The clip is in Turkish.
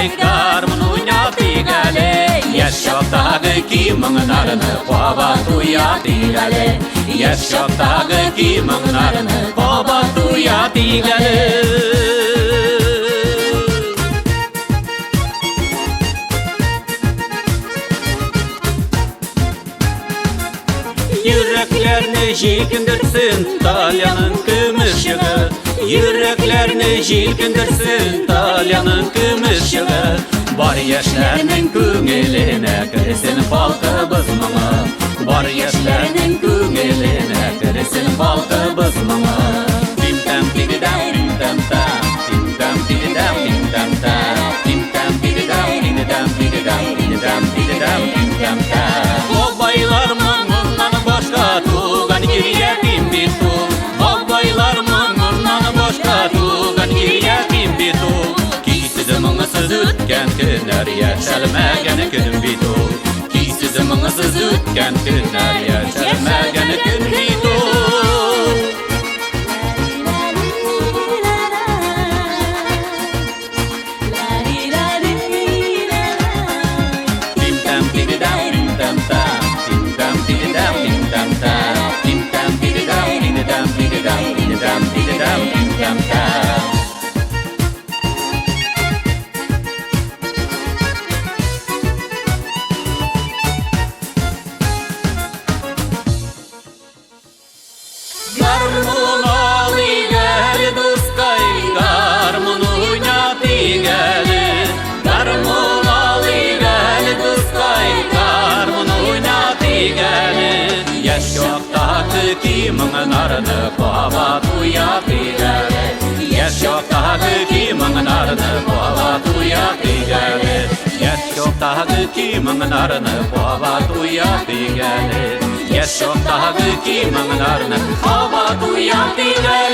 garmun uynati gale Yaşoktağı kimanglarını baba duyati gale Yaşoktağı kimanglarını baba duyati gale Yüreklerini jilkindirsin Talyanın kımışığı Yüreklerini jilkindirsin Talyanın kımışığı Bar yaşlarının köngüline kirsin balkı bızmama Bar yaşlarının köngüline kirsin balkı bızmama Tim tam tididam tim tam tam Tim tam tididam tim tam tam Tim tam tididam tididam tididam tididam tididam tim tam tam O baylar mumurdan başka tuğan giriye kim bitu O baylar mumurdan başka tuğan giriye kim bitu Kisiz mıngısız ütken günler yaşalmagan gün bitu Kisiz mıngısız ütken günler yaşalmagan gün bitu Garmun ali gel duskay garmun uynati gel Garmun ali gel duskay garmun uynati gel Yaşoktağı kimanglarını baba duyati gel Yaşoktağı kimanglarını baba duyati gel Yaşoktağı kimanglarını baba duyati gel Yaşoktağı kimanglarını baba duyati gel